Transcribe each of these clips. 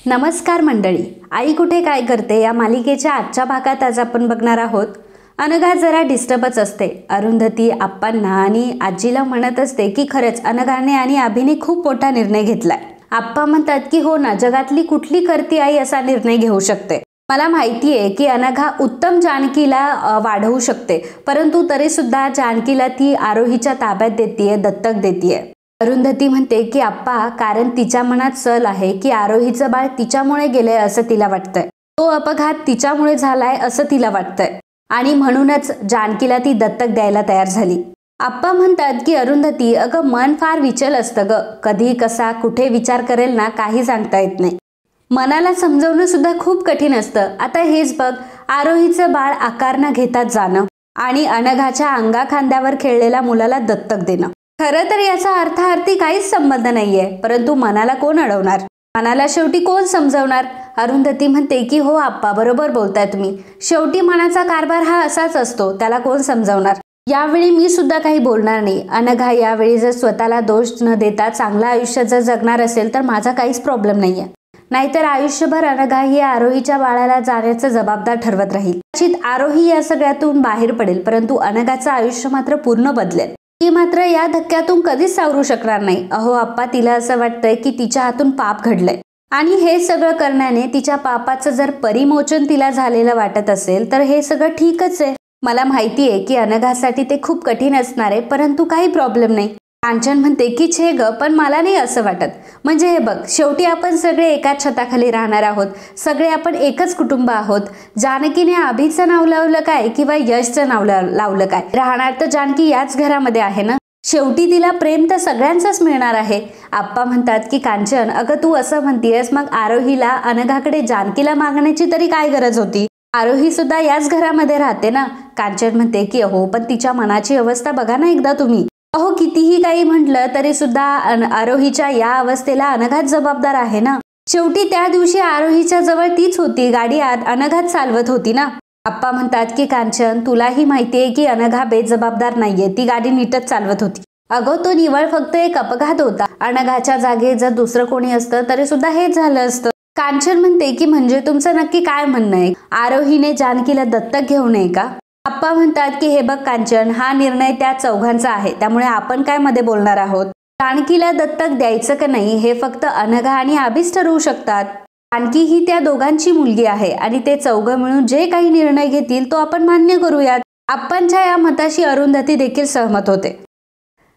नमस्कार मंडळी, आई कुठे काय करते या मालिकेच्या आजच्या भागात आज आपण बघणार आहोत. अनघा जरा डिस्टर्बच असते. अरुंधती आप्पांना आणि आजीला म्हणत असते की खरंच अनघाने आणि अभिने खूप मोठा निर्णय घेतलाय. आप्पा म्हणतात की हो ना, जगातली कुठली करती आई असा निर्णय घेऊ शकते. मला माहिती आहे की अनघा उत्तम जानकीला वाढवू शकते, परंतु तरी सुद्धा जानकीला ती आरोहीच्या ताब्यात देतीये, दत्तक देतीये. अरुंधती म्हणते की आप्पा, कारण तिच्या मनात सल आहे की आरोहीचं बाळ तिच्यामुळे गेलंय असं तिला वाटतंय. तो अपघात तिच्यामुळे झालाय असं तिला वाटतंय आणि म्हणूनच जानकीला ती दत्तक द्यायला तयार झाली. आप्पा म्हणतात की अरुंधती, अगं मन फार विचल असतं ग, कधी कसा कुठे विचार करेल ना काही सांगता येत नाही. मनाला समजवणं सुद्धा खूप कठीण असतं. आता हेच बघ, आरोहीचं बाळ आकार न घेताच जाणं आणि अनघाच्या अंगा खांद्यावर खेळलेल्या मुलाला दत्तक देणं. खरं तर याचा अर्थार्थी काहीच संबंध नाहीये, परंतु मनाला कोण अडवणार, मनाला शेवटी कोण समजवणार. अरुंधती म्हणते की हो आप्पा, बरोबर बोलताय तुम्ही. शेवटी मनाचा कारभार हा असाच असतो, त्याला कोण समजवणार. यावेळी मी सुद्धा काही बोलणार नाही. अनघा यावेळी जर स्वतःला दोष न देता चांगलं आयुष्य जर जगणार असेल तर माझा काहीच प्रॉब्लेम नाहीये. नाहीतर आयुष्यभर अनघा ही आरोहीच्या बाळाला जाण्याचं जबाबदार ठरवत राहील. कदाचित आरोही या सगळ्यातून बाहेर पडेल, परंतु अनघाचं आयुष्य मात्र पूर्ण बदलेल. ती मात्र या धक्क्यातून कधीच सावरू शकणार नाही. अहो आप्पा, तिला असं वाटतंय की तिच्या हातून पाप घडलंय आणि हे सगळं करण्याने तिच्या पापाचं जर परिमोचन तिला झालेलं वाटत असेल तर हे सगळं ठीकच आहे. मला माहिती आहे की अनघासाठी ते खूप कठीण असणार आहे, परंतु काही प्रॉब्लेम नाही. कांचन म्हणते की छे ग, पण मला नाही असं वाटत. म्हणजे हे बघ, शेवटी आपण सगळे एकाच छताखाली राहणार आहोत, सगळे आपण एकच कुटुंब आहोत. जानकीने अभिचं नाव लावलं काय किंवा यशचं नाव लावलं काय, राहणार तर जानकी याच घरामध्ये आहे ना. शेवटी तिला प्रेम तर सगळ्यांचंच मिळणार आहे. आप्पा म्हणतात की कांचन, अगं तू असं म्हणतीयस, मग आरोहीला अनघाकडे जानकीला मागण्याची तरी काय गरज होती. आरोही सुद्धा याच घरामध्ये राहते ना. कांचन म्हणते की हो, पण तिच्या मनाची अवस्था बघा ना एकदा तुम्ही. अहो, कितीही काही म्हटलं तरी सुद्धा आरोहीच्या या अवस्थेला अनघाच जबाबदार आहे ना. शेवटी त्या दिवशी आरोहीच्या जवळ तीच होती, गाडी अनघाच चालवत होती ना. आप्पा म्हणतात की कांचन, तुलाही माहितीये की अनघा बेजबाबदार नाहीये, ती गाडी नीटच चालवत होती. अगं, तो निव्वळ फक्त एक अपघात होता. अनघाच्या जागी जर दुसरं कोणी असतं तरी सुद्धा हेच झालं असतं. कांचन म्हणते की म्हणजे तुमचं नक्की काय म्हणणं आहे, आरोहीने जानकीला दत्तक घेऊ नये का. आप्पा म्हणतात की हे बघ कांचन, हा निर्णय त्या चौघांचा आहे, त्यामुळे आपण काय मध्ये बोलणार आहोत. जानकीला दत्तक द्यायचं का नाही हे फक्त अनघा आणि अभिच ठरवू शकतात. जानकी ही त्या दोघांची मुलगी आहे आणि ते चौघं मिळून जे काही निर्णय घेतील तो आपण मान्य करूयात. आप्पांच्या या मताशी अरुंधती देखील सहमत होते.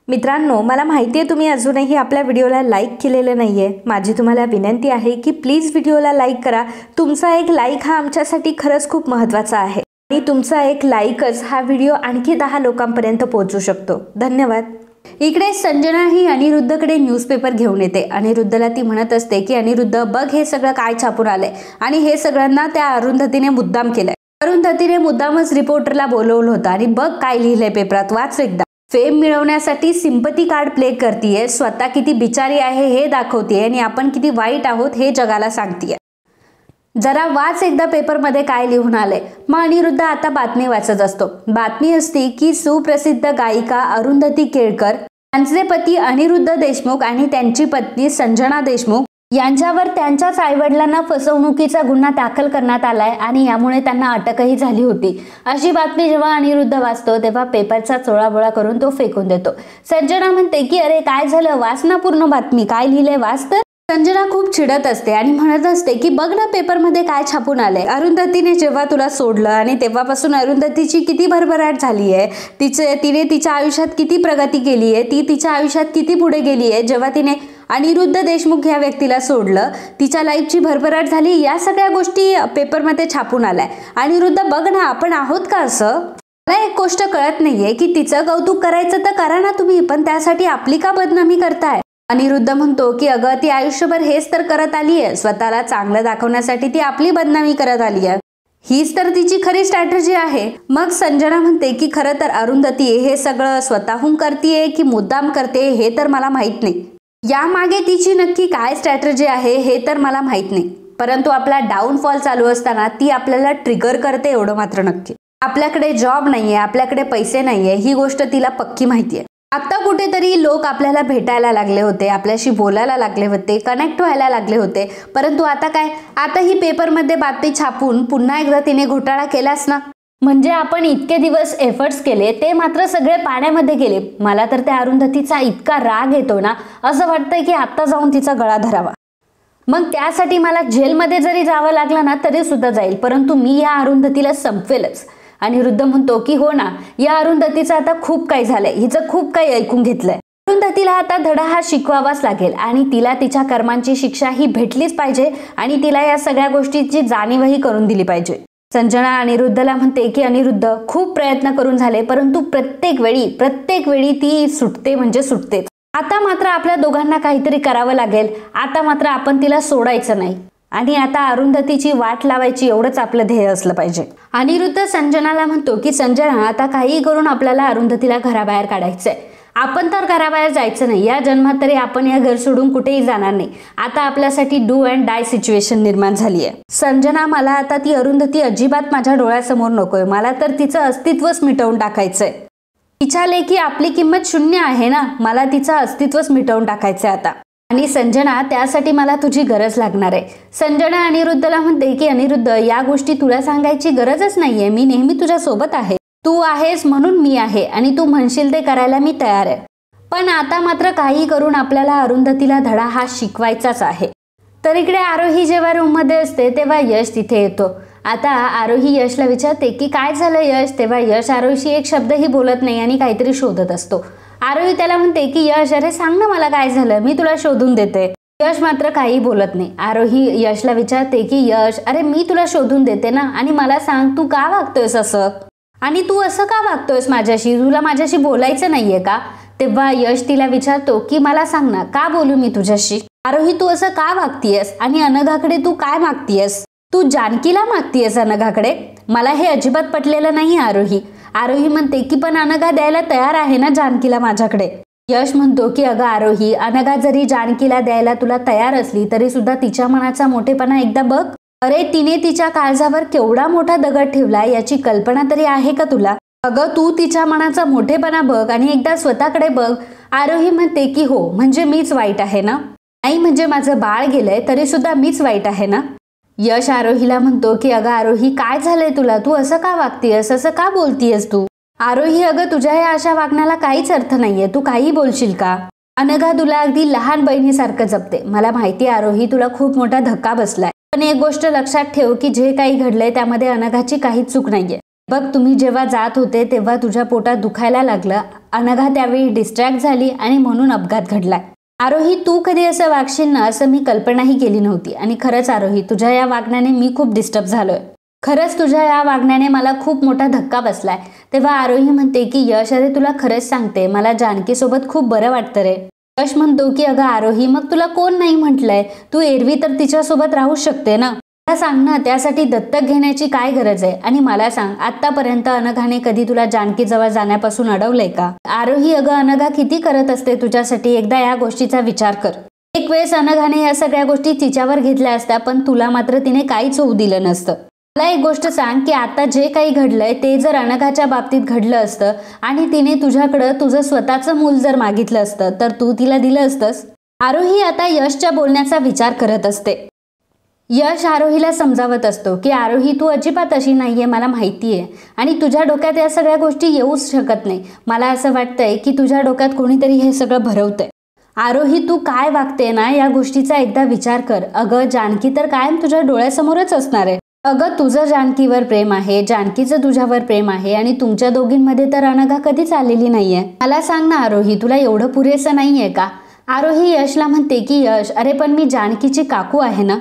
मित्रांनो, मला माहिती आहे तुम्ही अजूनही आपल्या व्हिडिओला लाईक केलेलं नाहीये. माझी तुम्हाला विनंती आहे की प्लीज व्हिडिओला लाईक करा. तुमचा एक लाईक हा आमच्यासाठी खरंच खूप महत्त्वाचा आहे आणि तुमचा एक लाईकच हा व्हिडिओ आणखी 10 लोकांपर्यंत पोहोचू शकतो. धन्यवाद. इकडे संजना ही अनिरुद्धकडे न्यूजपेपर घेऊन येते. अनिरुद्धला ती म्हणत असते की अनिरुद्ध, बघ हे सगळं काय छापून आलंय आणि हे सगळ्यांना त्या अरुंधतीने मुद्दाम केलंय. अरुंधतीने मुद्दामच रिपोर्टरला बोलवलं होतं आणि बघ काय लिहिलंय पेपरात, वाच एकदा. फेम मिळवण्यासाठी सिंपती कार्ड प्ले करतीये, स्वतः किती बिचारी आहे हे दाखवतीये आणि आपण किती वाईट आहोत हे जगाला सांगतीये. जरा वाच एकदा पेपरमध्ये काय लिहून आलंय. मग अनिरुद्ध आता बातमी वाचत असतो. बातमी असती की सुप्रसिद्ध गायिका अरुंधती केळकर, त्यांचे पती अनिरुद्ध देशमुख आणि त्यांची पत्नी संजना देशमुख यांच्यावर त्यांच्याच आईवडिलांना फसवणुकीचा गुन्हा दाखल करण्यात आलाय आणि यामुळे त्यांना अटकही झाली होती. अशी बातमी जेव्हा अनिरुद्ध वाचतो तेव्हा पेपरचा चोळाबोळा करून तो फेकून देतो. संजना म्हणते की अरे काय झालं, वाच ना पूर्ण बातमी, काय लिहिलंय वाच तर. संजना खूप चिडत असते आणि म्हणत असते की बघ ना पेपरमध्ये काय छापून आलंय. अरुंधतीने जेव्हा तुला सोडलं आणि तेव्हापासून अरुंधतीची किती भरभराट झाली आहे, तिने तिच्या आयुष्यात किती प्रगती केली आहे, ती तिच्या आयुष्यात किती पुढे गेली आहे. जेव्हा तिने अनिरुद्ध देशमुख ह्या व्यक्तीला सोडलं, तिच्या लाईफची भरभराट झाली. या सगळ्या गोष्टी पेपरमध्ये छापून आलाय. अनिरुद्ध, बघ ना आपण आहोत का असं. मला एक गोष्ट कळत नाहीये की तिचं कौतुक करायचं तर करा ना तुम्ही, पण त्यासाठी आपली का बदनामी करताय. अनिरुद्ध म्हणतो की अगं, ती आयुष्यभर हेच तर करत आली आहे, स्वतःला चांगलं दाखवण्यासाठी ती आपली बदनामी करत आली आहे, हीच तर तिची खरी स्ट्रॅटेजी आहे. मग संजना म्हणते की खरं तर अरुंधती हे सगळं स्वतःहून करतेय की मुद्दाम करते हे तर मला माहित नाही. यामागे तिची नक्की काय स्ट्रॅटेजी आहे हे तर मला माहित नाही, परंतु आपला डाऊनफॉल चालू असताना ती आपल्याला ट्रिगर करते एवढं मात्र नक्की. आपल्याकडे जॉब नाहीये, आपल्याकडे पैसे नाहीये, ही गोष्ट तिला पक्की माहितीये. आता कुठेतरी लोक आपल्याला भेटायला लागले होते, आपल्याशी बोलायला लागले होते, कनेक्ट व्हायला लागले होते. परंतु आता काय, आता ही पेपरमध्ये बातमी छापून पुन्हा एकदा तिने घोटाळा केलाच ना. म्हणजे आपण इतके दिवस एफर्ट्स केले ते मात्र सगळे पाण्यामध्ये गेले. मला तर त्या अरुंधतीचा इतका राग येतो ना, असं वाटतंय की आत्ता जाऊन तिचा गळा धरावा. मग त्यासाठी मला जेलमध्ये जरी जावं लागलं ना तरी सुद्धा जाईल, परंतु मी या अरुंधतीला संपवेलच. अनिरुद्ध म्हणतो की हो ना, या अरुंधतीचं आता खूप काही झालंय, हिचं खूप काही ऐकून घेतलंय. अरुंधतीला आता धडा हा शिकवावाच लागेल आणि तिला तिच्या कर्मांची शिक्षा ही भेटलीच पाहिजे आणि तिला या सगळ्या गोष्टीची जाणीवही करून दिली पाहिजे. संजना अनिरुद्धला म्हणते की अनिरुद्ध, खूप प्रयत्न करून झाले, परंतु प्रत्येक वेळी ती सुटते म्हणजे सुटतेच. आता मात्र आपल्या दोघांना काहीतरी करावं लागेल. आता मात्र आपण तिला सोडायचं नाही आणि आता अरुंधतीची वाट लावायची, एवढंच आपलं ध्येय असलं पाहिजे. अनिरुद्ध संजनाला म्हणतो की संजना, आता काही करून आपल्याला अरुंधतीला घराबाहेर काढायचंय. आपण तर घराबाहेर जायचं नाही, या जन्मात तरी आपण या घर सोडून कुठेही जाणार नाही. आता आपल्यासाठी डू अँड डाय सिच्युएशन निर्माण झाली आहे. संजना, मला आता ती अरुंधती अजिबात माझ्या डोळ्यासमोर नकोय. मला तर तिचं अस्तित्वच मिटवून टाकायचंय. तिच्या लेखी आपली किंमत शून्य आहे ना, मला तिचं अस्तित्वच मिटवून टाकायचंय आता. आणि संजना, त्यासाठी मला तुझी गरज लागणार आहे. संजना अनिरुद्धला म्हणते की अनिरुद्ध, या गोष्टी तुला सांगायची गरजच नाहीये. मी नेहमी तुझ्या सोबत आहे. तू आहेस म्हणून मी आहे आणि तू म्हणशील ते करायला मी तयार आहे. पण आता मात्र काही करून आपल्याला अरुंधतीला धडा हा शिकवायचाच आहे. तर इकडे आरोही जेव्हा रूममध्ये असते तेव्हा यश तिथे येतो. आता आरोही यशला विचारते की काय झालं यश. तेव्हा यश आरोहीशी एक शब्दही बोलत नाही आणि काहीतरी शोधत असतो. आरोही त्याला म्हणते की यश, अरे सांग ना मला काय झालं, मी तुला शोधून देते. यश मात्र काही बोलत नाही. आरोही यशला विचारते की यश, अरे मी तुला शोधून देते ना, आणि मला सांग तू का वागतोयस असं, आणि तू असं का वागतोयस माझ्याशी, तुला माझ्याशी बोलायचं नाहीये का. तेव्हा यश तिला विचारतो की मला सांग ना, का बोलू मी तुझ्याशी. आरोही, तू असं का वागतीयस आणि अनघाकडे तू काय मागतीयस. तू जानकीला मागतीयस अनघाकडे. मला हे अजिबात पटलेलं नाही आरोही. आरोही म्हणते की पण अनघा द्यायला तयार आहे ना जानकीला माझ्याकडे. यश म्हणतो की अगं आरोही, अनघा जरी जानकीला द्यायला तुला तयार असली तरी सुद्धा तिच्या मनाचा मोठेपणा एकदा बघ. अरे तिने तिच्या काळजावर केवढा मोठा दगड ठेवला याची कल्पना तरी आहे का तुला. अगं तू तिच्या मनाचा मोठेपणा बघ आणि एकदा स्वतःकडे बघ. आरोही म्हणते की हो, म्हणजे मीच वाईट आहे ना. नाही म्हणजे माझं बाळ गेलंय तरी सुद्धा मीच वाईट आहे ना. यश आरोहीला म्हणतो की अगं आरोही, काय झालंय तुला, तू असं का वागतीयस, असं का बोलतीयस तू. आरोही, अगं तुझ्या या अशा वागण्याला काहीच अर्थ नाहीये, तू काही बोलशील का. अनघा तुला अगदी लहान बहिणीसारखं जपते. मला माहिती आरोही, तुला खूप मोठा धक्का बसलाय, पण एक गोष्ट लक्षात ठेव की जे काही घडलंय त्यामध्ये अनघाची काहीच चूक नाहीये. बघ, तुम्ही जेव्हा जात होते तेव्हा तुझ्या पोटात दुखायला लागलं. अनघा त्यावेळी डिस्ट्रॅक्ट झाली आणि म्हणून अपघात घडलाय. आरोही, तू कधी असं वागशील ना असं मी कल्पनाही केली नव्हती. आणि खरंच आरोही, तुझ्या या वागण्याने मी खूप डिस्टर्ब झालोय. खरंच तुझ्या या वागण्याने मला खूप मोठा धक्का बसलाय. तेव्हा आरोही म्हणते की यश, अरे तुला खरंच सांगते, मला जानकीसोबत खूप बरं वाटतं रे. यश म्हणतो की अगं आरोही, मग तुला कोण नाही म्हटलंय, तू एरवी तर तिच्यासोबत राहू शकते ना. मला सांग ना, त्यासाठी दत्तक घेण्याची काय गरज आहे. आणि मला सांग, आतापर्यंत अनघाने कधी तुला जानकीजवळ जाण्यापासून अडवलंय का. आरोही, अगं अनघा किती करत असते तुझ्यासाठी, एकदा या गोष्टीचा विचार कर. एक वेळेस अनघाने या सगळ्या गोष्टी तिच्यावर घेतल्या असत्या, पण तुला मात्र तिने काहीच होऊ दिलं नसतं. मला एक गोष्ट सांग की आता जे काही घडलंय ते जर अनघाच्या बाबतीत घडलं असतं आणि तिने तुझ्याकडं तुझं स्वतःचं मूल जर मागितलं असतं तर तू तिला दिलं असतंस. आरोही आता यशच्या बोलण्याचा विचार करत असते. यश आरोहीला समजावत असतो की आरोही, तू अजिबात अशी नाहीये, मला माहितीये, आणि तुझ्या डोक्यात या सगळ्या गोष्टी येऊच शकत नाही. मला असं वाटतंय की तुझ्या डोक्यात कोणीतरी हे सगळं भरवतंय. आरोही, तू काय वागते ना या गोष्टीचा एकदा विचार कर. अगं जानकी तर कायम तुझ्या डोळ्यासमोरच असणार आहे. अगं तुझं जानकीवर प्रेम आहे, जानकीचं तुझ्यावर प्रेम आहे, आणि तुमच्या दोघींमध्ये तर अनघा कधीच आलेली नाहीये. मला सांग ना आरोही, तुला एवढं पुरेसं नाहीये का. आरोही यशला म्हणते की यश, अरे पण मी जानकीची काकू आहे ना,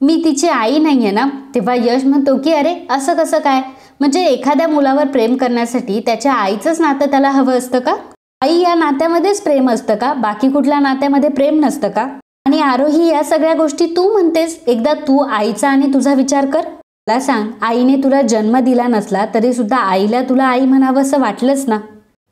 मी तिची आई नाहीये ना. तेव्हा यश म्हणतो की अरे असं कसं काय, म्हणजे एखाद्या मुलावर प्रेम करण्यासाठी त्याच्या आईचंच नातं त्याला हवं असतं का. आई या नात्यामध्येच प्रेम असतं का, बाकी कुठल्या नात्यामध्ये प्रेम नसतं का. आणि आरोही, या सगळ्या गोष्टी तू म्हणतेस, एकदा तू आईचा आणि तुझा विचार कर. मला सांग, आईने तुला जन्म दिला नसला तरी सुद्धा आईला तुला आई म्हणावं असं वाटलंच ना.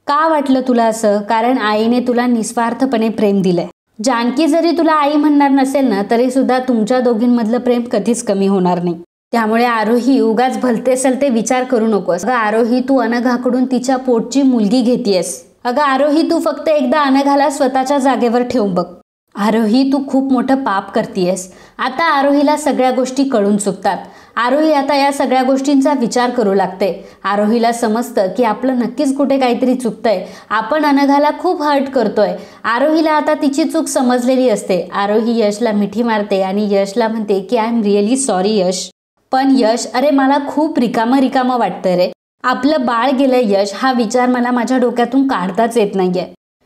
का वाटलं तुला असं, कारण आईने तुला निस्वार्थपणे प्रेम दिलंय. जानकी जरी तुला आई म्हणणार नसेल ना तरी सुद्धा तुमच्या दोघींमधलं प्रेम कधीच कमी होणार नाही. त्यामुळे आरोही, उगाच भलते सलते विचार करू नकोस. आरोही, तू अनघाकडून तिच्या पोटची मुलगी घेतीयस. अगं आरोही, तू फक्त एकदा अनघाला स्वतःच्या जागेवर ठेवून बघ. आरोही, तू खूप मोठं पाप करतीयस. आता आरोहीला सगळ्या गोष्टी कळून चुकतात. आरोही आता या सगळ्या गोष्टींचा विचार करू लागते. आरोहीला समजतं की आपलं नक्कीच कुठे काहीतरी चुकतंय. आपण अनघाला खूप हर्ट करतोय. आरोहीला आता तिची चूक समजलेली असते. आरोही यशला मिठी मारते आणि यशला म्हणते की आय एम रिअली सॉरी यश. पण यश, अरे मला खूप रिकामं वाटतंय रे. आपलं बाळ गेलंय यश, हा विचार मला माझ्या डोक्यातून काढताच येत नाहीये.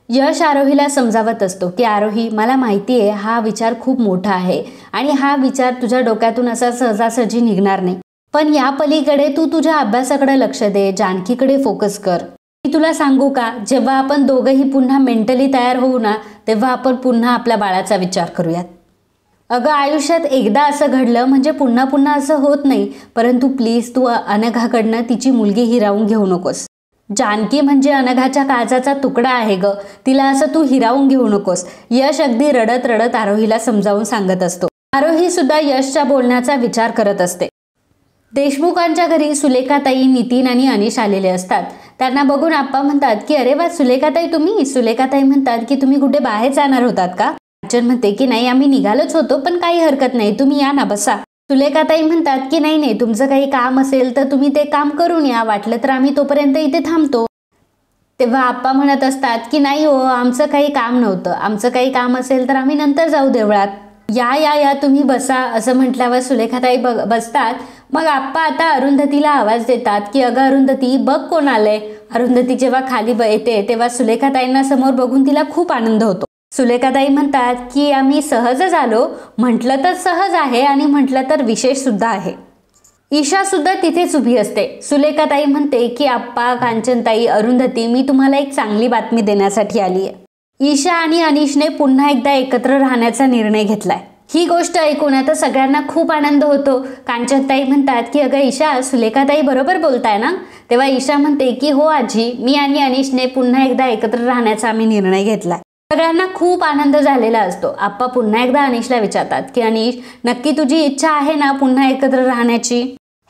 यश आरोहीला समजावत असतो की आरोही, मला माहिती आहे हा विचार खूप मोठा आहे आणि हा विचार तुझ्या डोक्यातून असा सहजासहजी निघणार नाही. पण या पलीकडे तू तुझ्या अभ्यासाकडे लक्ष दे, जानकीकडे फोकस कर. मी तुला सांगू का, जेव्हा आपण दोघंही पुन्हा मेंटली तयार होऊ ना, तेव्हा आपण पुन्हा आपल्या बाळाचा विचार करूयात. अगं आयुष्यात एकदा असं घडलं म्हणजे पुन्हा पुन्हा असं होत नाही. परंतु प्लीज तू अनघाकडनं तिची मुलगी हिरावून घेऊ नकोस. जानकी म्हणजे अनघाच्या काळजाचा तुकडा आहे ग, तिला असं तू हिरावून घेऊ नकोस. यश अगदी रडत रडत आरोहीला समजावून सांगत असतो. आरोही सुद्धा यशच्या बोलण्याचा विचार करत असते. देशमुखांच्या घरी सुलेखाताई, नितीन आणि अनिश आलेले असतात. त्यांना बघून आप्पा म्हणतात की अरे वा सुलेखाताई तुम्ही. सुलेखाताई म्हणतात की तुम्ही कुठे बाहेर जाणार होतात का? अर्चन म्हणते की नाही, आम्ही निघालोच होतो, पण काही हरकत नाही, तुम्ही या ना, बसा. सुलेखाताई म्हणतात की नाही, तुमचं काही काम असेल तर तुम्ही ते काम करून या, वाटलं तर आम्ही तोपर्यंत इथे थांबतो. तेव्हा आप्पा म्हणत असतात की नाही हो, आमचं काही काम नव्हतं, आमचं काही काम असेल तर आम्ही नंतर जाऊ देवळात. या तुम्ही बसा असं म्हटल्यावर सुलेखाताई बसतात. मग आप्पा आता अरुंधतीला आवाज देतात की अगं अरुंधती, बघ कोण आलंय. अरुंधती जेव्हा खाली येते तेव्हा सुलेखाताईंना समोर बघून तिला खूप आनंद होतो. सुलेखाताई म्हणतात की आम्ही सहजच आलो, म्हटलं तर सहज आहे आणि म्हटलं तर विशेष सुद्धा आहे. ईशा सुद्धा तिथेच उभी असते. सुलेखाताई म्हणते की आप्पा, कांचनताई, अरुंधती, मी तुम्हाला एक चांगली बातमी देण्यासाठी आली आहे. ईशा आणि अनिशने पुन्हा एकदा एकत्र राहण्याचा निर्णय घेतलाय. ही गोष्ट ऐकून आता सगळ्यांना खूप आनंद होतो. कांचनताई म्हणतात की अगं ईशा, सुलेखाताई बरोबर बोलताय ना? तेव्हा ईशा म्हणते की हो आजी, मी आणि अनिशने पुन्हा एकदा एकत्र राहण्याचा आम्ही निर्णय घेतलाय. सगळ्यांना खूप आनंद झालेला असतो. आप्पा पुन्हा एकदा अनिशला विचारतात की अनिश, नक्की तुझी इच्छा आहे ना पुन्हा एकत्र राहण्याची?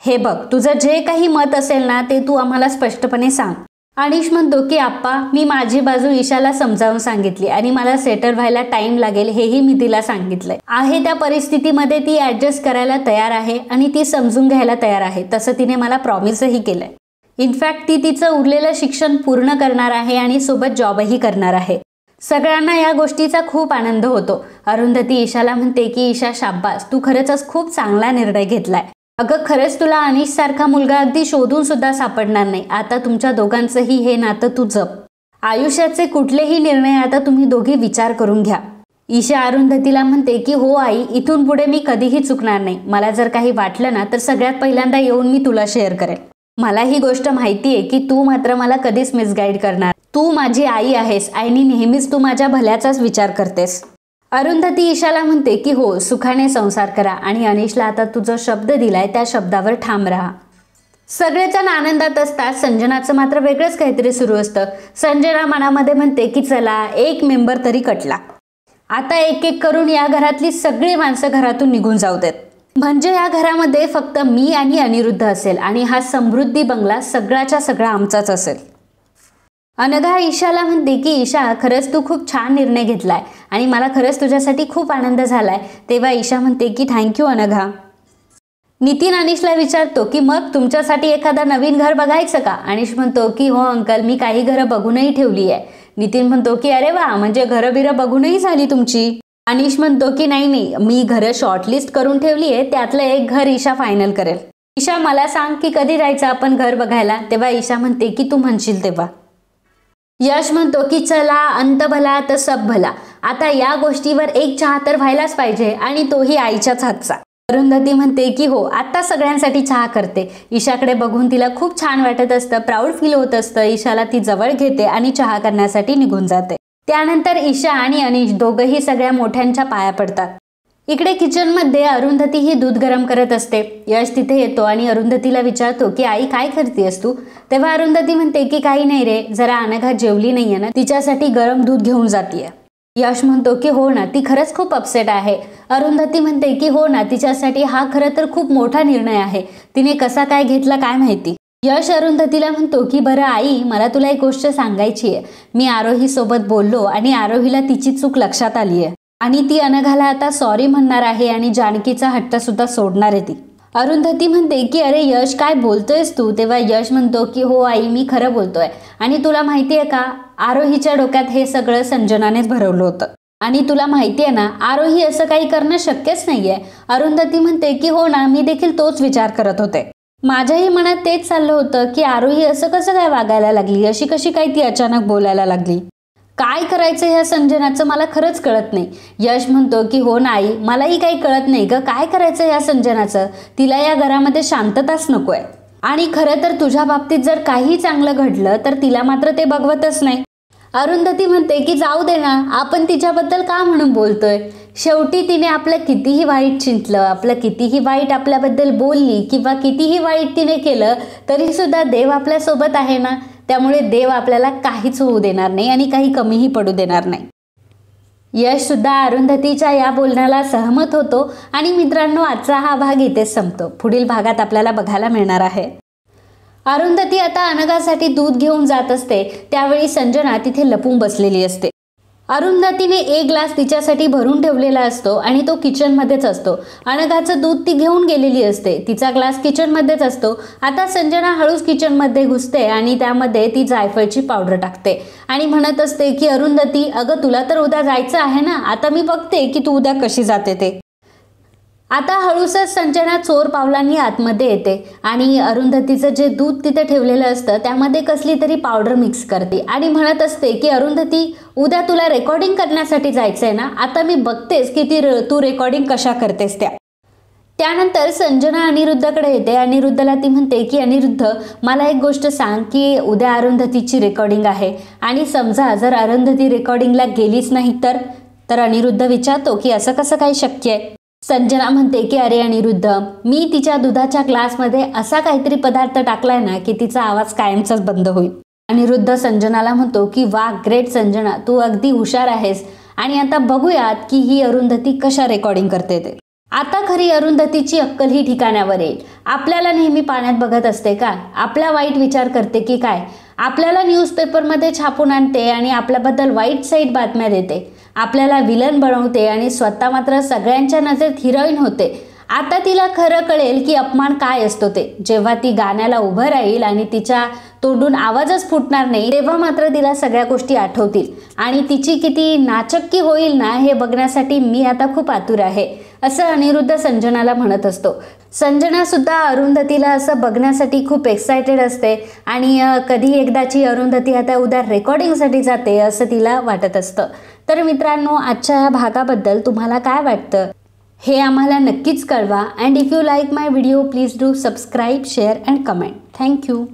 हे बघ, तुझं जे काही मत असेल ना ते तू आम्हाला स्पष्टपणे सांग. अनिश म्हणतो की आप्पा, मी माझी बाजू ईशाला समजावून सांगितली आणि मला सेटल व्हायला टाइम लागेल हेही मी तिला सांगितलंय. आहे त्या परिस्थितीमध्ये ती ऍडजस्ट करायला तयार आहे आणि ती समजून घ्यायला तयार आहे, तसं तिने मला प्रॉमिसही केलंय. इनफॅक्ट ती तिचं उरलेलं शिक्षण पूर्ण करणार आहे आणि सोबत जॉबही करणार आहे. सगळ्यांना या गोष्टीचा खूप आनंद होतो. अरुंधती ईशाला म्हणते की ईशा शाब्बास, तू खरंच खूप चांगला निर्णय घेतलाय. अगं खरंच तुला अनिश सारखा मुलगा अगदी शोधून सुद्धा सापडणार नाही. आता तुमच्या दोघांचंही हे नातं तू जप. आयुष्याचे कुठलेही निर्णय आता तुम्ही दोघी विचार करून घ्या. ईशा अरुंधतीला म्हणते की हो आई, इथून पुढे मी कधीही चुकणार नाही. मला जर काही वाटलं ना तर सगळ्यात पहिल्यांदा येऊन मी तुला शेअर करेन. मला ही गोष्ट माहिती आहे की तू मात्र मला कधीच मिसगाईड करणार. तू माझी आई आहेस आणि नेहमीच तू माझ्या भल्याचाच विचार करतेस. अरुंधती ईशाला म्हणते की हो, सुखाने संसार करा आणि अनिशला आता तुझा शब्द दिलाय त्या शब्दावर ठाम राहा. सगळेजण आनंदात असतात. संजनाचं मात्र वेगळंच काहीतरी सुरू असतं. संजना मनामध्ये म्हणते की चला, एक मेंबर तरी कटला. आता एक एक करून या घरातली सगळी माणसं घरातून निघून जाऊ देत, म्हणजे या घरामध्ये फक्त मी आणि अनिरुद्ध असेल आणि हा समृद्धी बंगला सगळ्याच्या सगळा आमचाच असेल. अनघा ईशाला म्हणते की ईशा, खरंच तू खूप छान निर्णय घेतलाय आणि मला खरंच तुझ्यासाठी खूप आनंद झालाय. तेव्हा ईशा म्हणते की थँक्यू अनघा. नितीन अनिशला विचारतो की मग तुमच्यासाठी एखादा नवीन घर बघायचं का? अनिश म्हणतो की हो अंकल, मी काही घरं बघूनही ठेवली आहे. नितीन म्हणतो की अरे वा, म्हणजे घरं बिरं बघूनही झाली तुमची. अनिश म्हणतो की नाही, मी घरं शॉर्टलिस्ट करून ठेवली आहे, त्यातलं एक घर ईशा फायनल करेल. ईशा, मला सांग की कधी जायचं आपण घर बघायला? तेव्हा ईशा म्हणते की तू म्हणशील तेव्हा. यश म्हणतो की चला, अंत भला तर सब भला. आता या गोष्टीवर एक चहा तर व्हायलाच पाहिजे आणि तोही आईच्याच हातचा. अरुंधती म्हणते की हो, आता सगळ्यांसाठी चहा करते. ईशाकडे बघून तिला खूप छान वाटत असतं, प्राऊड फील होत असतं. ईशाला ती जवळ घेते आणि चहा करण्यासाठी निघून जाते. त्यानंतर ईशा आणि अनिश दोघंही सगळ्या मोठ्यांच्या पाया पडतात. इकडे किचनमध्ये अरुंधती ही दूध गरम करत असते. यश तिथे येतो आणि अरुंधतीला विचारतो की आई, काय करतेस तू? तेव्हा अरुंधती म्हणते की काही नाही रे, जरा अनघा जेवली नाहीये ना, तिच्यासाठी गरम दूध घेऊन जातीये. यश म्हणतो की हो ना, ती खरंच खूप अपसेट आहे. अरुंधती म्हणते की हो ना, तिच्यासाठी हा खरं तर खूप मोठा निर्णय आहे. तिने कसा काय घेतला काय माहिती. यश अरुंधतीला म्हणतो की बरं आई, मला तुला एक गोष्ट सांगायची आहे. मी आरोही सोबत बोललो आणि आरोहीला तिची चूक लक्षात आली आहे आणि ती अनघाला आता सॉरी म्हणणार आहे आणि जानकीचा हट्ट सुद्धा सोडणार आहे ती. अरुंधती म्हणते की अरे यश, काय बोलतोयस तू? तेव्हा यश म्हणतो की हो आई, मी खरं बोलतोय. आणि तुला माहिती आहे का, आरोहीच्या डोक्यात हे सगळं संजनानेच भरवलं होतं आणि तुला माहिती आहे ना, आरोही असं काही करणं शक्यच नाहीये. अरुंधती म्हणते की हो ना, मी देखील तोच विचार करत होते. माझ्याही मनात तेच चाललं होतं की आरोही असं कसं काय वागायला लागली, अशी कशी काय ती अचानक बोलायला लागली. काय करायचं ह्या संजनाचं मला खरंच कळत नाही. यश म्हणतो की हो ना आई, मलाही काही कळत नाही ग, काय करायचं ह्या संजनाचं. तिला या घरामध्ये शांतताच नकोय. आणि खरं तर तुझ्या बाबतीत जर काही चांगलं घडलं तर तिला मात्र ते बघवतच नाही. अरुंधती म्हणते की जाऊ दे ना, आपण तिच्याबद्दल का म्हणून बोलतोय. शेवटी तिने आपलं कितीही वाईट चिंतलं, आपलं कितीही वाईट आपल्याबद्दल बोलली किंवा कितीही वाईट तिने केलं तरी सुद्धा देव आपल्यासोबत आहे ना. त्यामुळे देव आपल्याला काहीच होऊ देणार नाही आणि काही कमीही पडू देणार नाही. यश सुद्धा अरुंधतीच्या या बोलण्याला सहमत होतो. आणि मित्रांनो, आजचा हा भाग इथेच संपतो. पुढील भागात आपल्याला बघायला मिळणार आहे. अरुंधती आता अनघासाठी दूध घेऊन जात असते, त्यावेळी संजना तिथे लपून बसलेली असते. अरुंधतीने एक ग्लास तिच्यासाठी भरून ठेवलेला असतो आणि तो किचनमध्येच असतो. अनघाचं दूध ती घेऊन गेलेली असते, तिचा ग्लास किचनमध्येच असतो. आता संजना हळूच किचनमध्ये घुसते आणि त्यामध्ये ती जायफळची पावडर टाकते आणि म्हणत असते की अरुंधती, अगं तुला तर उद्या जायचं आहे ना, आता मी बघते की तू उद्या कशी जाते ते. आता हळूसच संजना चोर पावलांनी आतमध्ये येते आणि अरुंधतीचं जे दूध तिथे ठेवलेलं असतं त्यामध्ये कसली तरी पावडर मिक्स करते आणि म्हणत असते की अरुंधती, उद्या तुला रेकॉर्डिंग करण्यासाठी जायचंय ना, आता मी बघतेस की तू रेकॉर्डिंग कशा करतेस त्या. त्यानंतर संजना अनिरुद्धकडे येते. अनिरुद्धला ती म्हणते की अनिरुद्ध, मला एक गोष्ट सांग की उद्या अरुंधतीची रेकॉर्डिंग आहे आणि समजा जर अरुंधती रेकॉर्डिंगला गेलीच नाही तर अनिरुद्ध विचारतो की असं कसं काय शक्य आहे. संजना म्हणते की अरे अनिरुद्ध, मी तिच्या दुधाच्या ग्लासमध्ये असा काहीतरी पदार्थ टाकलाय ना की तिचा आवाज कायमचाच बंद होईल. अनिरुद्ध संजनाला म्हणतो की वा, ग्रेट संजना, तू अगदी हुशार आहेस आणि आता बघूयात की ही अरुंधती कशा रेकॉर्डिंग करते ते. आता खरी अरुंधतीची अक्कल ही ठिकाणावर येईल. आपल्याला नेहमी पाण्यात बघत असते का, आपला वाईट विचार करते की काय, आपल्याला न्यूजपेपरमध्ये छापून आणते आणि आपल्याबद्दल वाईट साईड बातम्या देते, आपल्याला विलन बनवते आणि स्वतः मात्र सगळ्यांच्या नजरेत हिरोईन होते. आता तिला खरं कळेल की अपमान काय असतो ते. जेव्हा ती गाण्याला उभं राहील आणि तिच्या तोंडून आवाजच फुटणार नाही, तेव्हा मात्र तिला सगळ्या गोष्टी आठवतील आणि तिची किती नाचक्की होईल ना, हे बघण्यासाठी मी आता खूप आतुर आहे, असं अनिरुद्ध संजनाला म्हणत असतो. संजना सुद्धा अरुंधतीला असं बघण्यासाठी खूप एक्सायटेड असते आणि कधी एकदाची अरुंधती आता उद्या रेकॉर्डिंगसाठी जाते असं तिला वाटत असतं. तर मित्रांनो, आजच्या या भागाबद्दल तुम्हाला काय वाटतं हे आम्हाला नक्कीच कळवा. And if you like my video, please do subscribe, share and comment. Thank you.